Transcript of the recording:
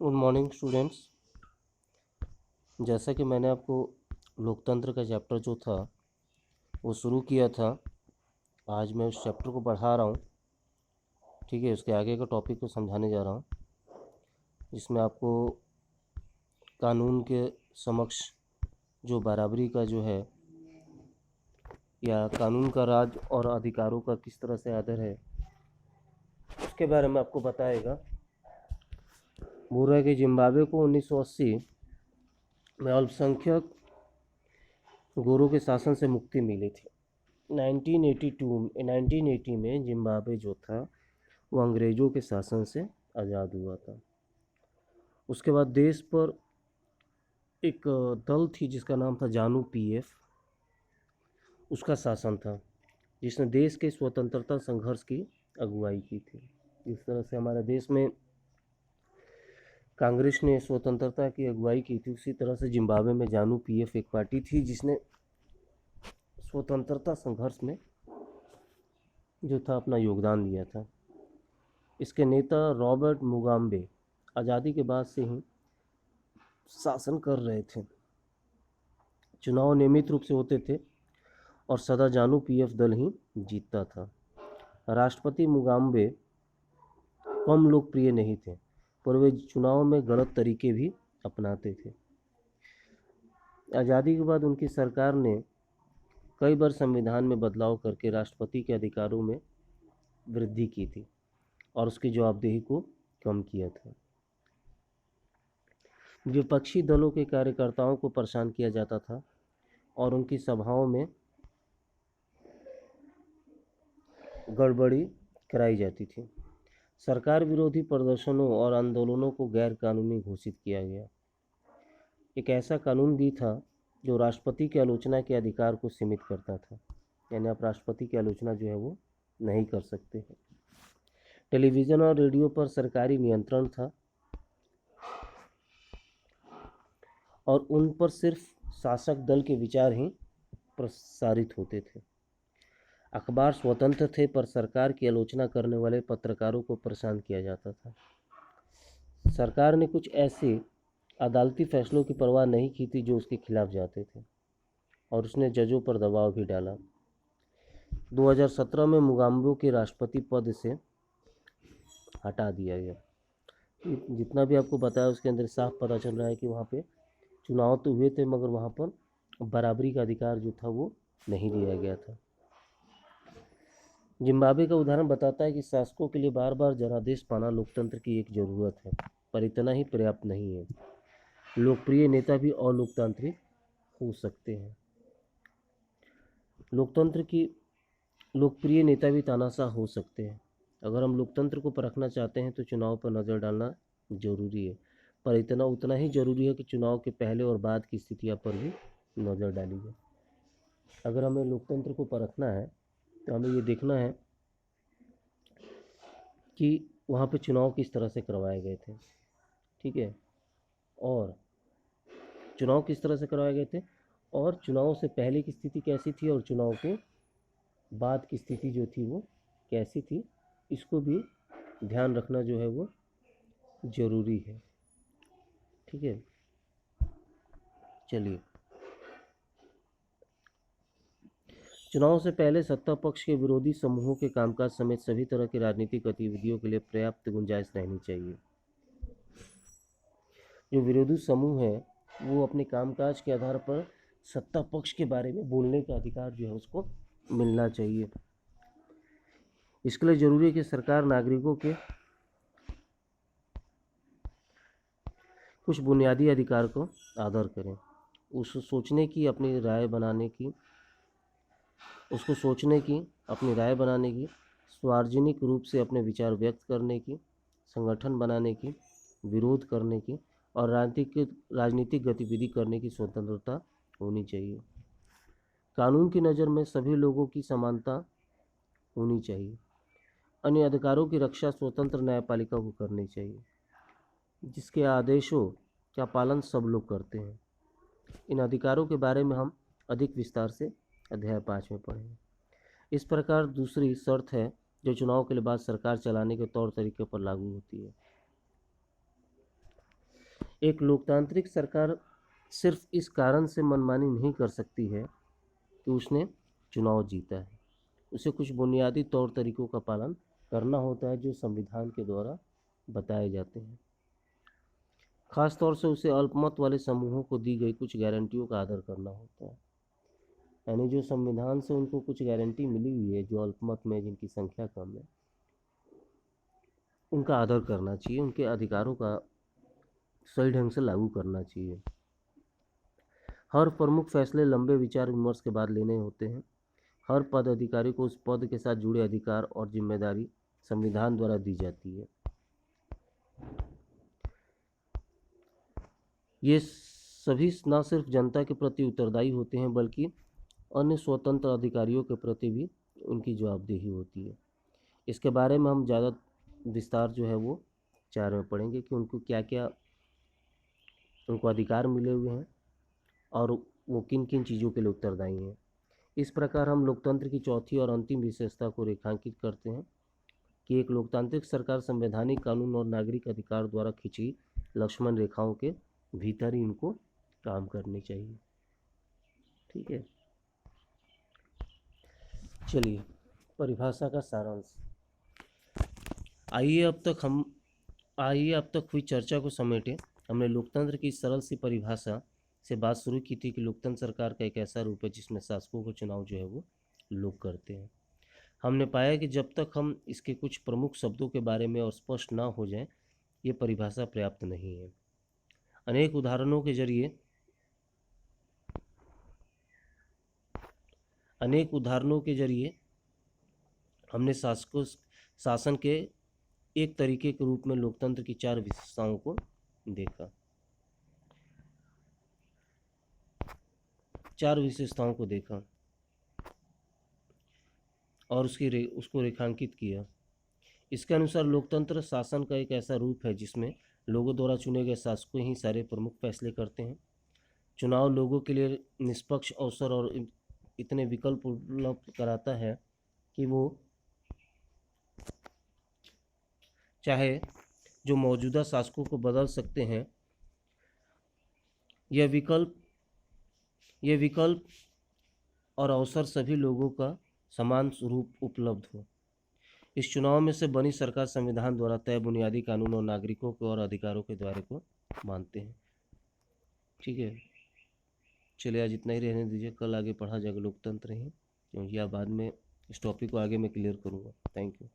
Good morning students. जैसा कि मैंने आपको लोकतंत्र का चैप्टर जो था वो शुरू किया था, आज मैं उस चैप्टर को बढ़ा रहा हूँ। ठीक है, उसके आगे का टॉपिक को समझाने जा रहा हूँ, जिसमें आपको कानून के समक्ष जो बराबरी का जो है या कानून का राज और अधिकारों का किस तरह से आदर है उसके बारे में आपको बताएगा। बोल रहा है कि जिम्बाब्वे को 1980 में अल्पसंख्यक गोरों के शासन से मुक्ति मिली थी। 1980 में जिम्बाब्वे जो था वो अंग्रेज़ों के शासन से आज़ाद हुआ था। उसके बाद देश पर एक दल थी जिसका नाम था जानू पीएफ, उसका शासन था, जिसने देश के स्वतंत्रता संघर्ष की अगुवाई की थी। जिस तरह से हमारे देश में कांग्रेस ने स्वतंत्रता की अगुवाई की थी, उसी तरह से जिम्बाब्वे में जानू पीएफ एक पार्टी थी जिसने स्वतंत्रता संघर्ष में जो था अपना योगदान दिया था। इसके नेता रॉबर्ट मुगाबे आज़ादी के बाद से ही शासन कर रहे थे। चुनाव नियमित रूप से होते थे और सदा जानू पीएफ दल ही जीतता था। राष्ट्रपति मुगाबे कम लोकप्रिय नहीं थे, पर वे चुनाव में गलत तरीके भी अपनाते थे। आज़ादी के बाद उनकी सरकार ने कई बार संविधान में बदलाव करके राष्ट्रपति के अधिकारों में वृद्धि की थी और उसकी जवाबदेही को कम किया था। विपक्षी दलों के कार्यकर्ताओं को परेशान किया जाता था और उनकी सभाओं में गड़बड़ी कराई जाती थी। सरकार विरोधी प्रदर्शनों और आंदोलनों को गैर कानूनी घोषित किया गया। एक ऐसा कानून भी था जो राष्ट्रपति की आलोचना के अधिकार को सीमित करता था, यानी आप राष्ट्रपति की आलोचना जो है वो नहीं कर सकते हैं। टेलीविज़न और रेडियो पर सरकारी नियंत्रण था और उन पर सिर्फ शासक दल के विचार ही प्रसारित होते थे। अखबार स्वतंत्र थे, पर सरकार की आलोचना करने वाले पत्रकारों को परेशान किया जाता था। सरकार ने कुछ ऐसे अदालती फैसलों की परवाह नहीं की थी जो उसके खिलाफ जाते थे और उसने जजों पर दबाव भी डाला। 2017 में मुगाबे के राष्ट्रपति पद से हटा दिया गया। जितना भी आपको बताया उसके अंदर साफ पता चल रहा है कि वहाँ पे चुनाव तो हुए थे, मगर वहाँ पर बराबरी का अधिकार जो था वो नहीं दिया गया था। जिम्बाब्वे का उदाहरण बताता है कि शासकों के लिए बार बार जनादेश पाना लोकतंत्र की एक ज़रूरत है, पर इतना ही पर्याप्त नहीं है। लोकप्रिय नेता भी अलोकतांत्रिक हो सकते हैं। लोकतंत्र की लोकप्रिय नेता भी तानाशाह हो सकते हैं। अगर हम लोकतंत्र को परखना चाहते हैं तो चुनाव पर नज़र डालना जरूरी है, पर उतना ही जरूरी है कि चुनाव के पहले और बाद की स्थितियों पर भी नज़र डाली जाए। अगर हमें लोकतंत्र को परखना है तो हमें ये देखना है कि वहाँ पे चुनाव किस तरह से करवाए गए थे। ठीक है, और चुनाव किस तरह से करवाए गए थे और चुनाव से पहले की स्थिति कैसी थी और चुनाव के बाद की स्थिति जो थी वो कैसी थी, इसको भी ध्यान रखना जो है वो ज़रूरी है। ठीक है, चलिए। चुनाव से पहले सत्ता पक्ष के विरोधी समूहों के कामकाज समेत सभी तरह की राजनीतिक गतिविधियों के लिए पर्याप्त गुंजाइश रहनी चाहिए। जो विरोधी समूह है वो अपने कामकाज के आधार पर सत्ता पक्ष के बारे में बोलने का अधिकार जो है उसको मिलना चाहिए। इसके लिए ज़रूरी है कि सरकार नागरिकों के कुछ बुनियादी अधिकार को आदर करें। उसको सोचने की, अपनी राय बनाने की, सार्वजनिक रूप से अपने विचार व्यक्त करने की, संगठन बनाने की, विरोध करने की और राजनीतिक गतिविधि करने की स्वतंत्रता होनी चाहिए। कानून की नज़र में सभी लोगों की समानता होनी चाहिए। अन्य अधिकारों की रक्षा स्वतंत्र न्यायपालिका को करनी चाहिए, जिसके आदेशों का पालन सब लोग करते हैं। इन अधिकारों के बारे में हम अधिक विस्तार से अध्याय 5 में पढ़ेंगे। इस प्रकार दूसरी शर्त है जो चुनाव के लिए बाद सरकार चलाने के तौर तरीके पर लागू होती है। एक लोकतांत्रिक सरकार सिर्फ इस कारण से मनमानी नहीं कर सकती है कि उसने चुनाव जीता है। उसे कुछ बुनियादी तौर तरीकों का पालन करना होता है जो संविधान के द्वारा बताए जाते हैं। खास तौर से उसे अल्पमत वाले समूहों को दी गई कुछ गारंटियों का आदर करना होता है। यानी जो संविधान से उनको कुछ गारंटी मिली हुई है, जो अल्पमत में जिनकी संख्या कम है, उनका आदर करना चाहिए, उनके अधिकारों का सही ढंग से लागू करना चाहिए। हर प्रमुख फैसले लंबे विचार विमर्श के बाद लेने होते हैं। हर पद अधिकारी को उस पद के साथ जुड़े अधिकार और जिम्मेदारी संविधान द्वारा दी जाती है। ये सभी न सिर्फ जनता के प्रति उत्तरदायी होते हैं बल्कि अन्य स्वतंत्र अधिकारियों के प्रति भी उनकी जवाबदेही होती है। इसके बारे में हम ज़्यादा विस्तार जो है वो 4 में पढ़ेंगे कि उनको क्या क्या उनको अधिकार मिले हुए हैं और वो किन किन चीज़ों के लिए उत्तरदायी हैं। इस प्रकार हम लोकतंत्र की चौथी और अंतिम विशेषता को रेखांकित करते हैं कि एक लोकतांत्रिक सरकार संवैधानिक कानून और नागरिक अधिकार द्वारा खींची लक्ष्मण रेखाओं के भीतर ही इनको काम करनी चाहिए। ठीक है, चलिए परिभाषा का सारांश। आइए अब तक हुई चर्चा को समेटें। हमने लोकतंत्र की सरल सी परिभाषा से बात शुरू की थी कि लोकतंत्र सरकार का एक ऐसा रूप है जिसमें शासकों को चुनाव जो है वो लोग करते हैं। हमने पाया कि जब तक हम इसके कुछ प्रमुख शब्दों के बारे में और स्पष्ट ना हो जाए, ये परिभाषा पर्याप्त नहीं है। अनेक उदाहरणों के जरिए हमने शासन के एक तरीके के रूप में लोकतंत्र की 4 विशेषताओं को देखा। 4 विशेषताओं को देखा और उसको रेखांकित किया। इसके अनुसार लोकतंत्र शासन का एक ऐसा रूप है जिसमें लोगों द्वारा चुने गए शासकों ही सारे प्रमुख फैसले करते हैं। चुनाव लोगों के लिए निष्पक्ष अवसर और इतने विकल्प उपलब्ध कराता है कि वो चाहे जो मौजूदा शासकों को बदल सकते हैं। यह विकल्प और अवसर सभी लोगों का समान रूप उपलब्ध हो। इस चुनाव में से बनी सरकार संविधान द्वारा तय बुनियादी कानून और नागरिकों के और अधिकारों के दायरे को मानते हैं। ठीक है, चलिए आज इतना ही रहने दीजिए। कल आगे पढ़ा जाएगा लोकतंत्र ही, क्योंकि या बाद में इस टॉपिक को आगे मैं क्लियर करूँगा। Thank you.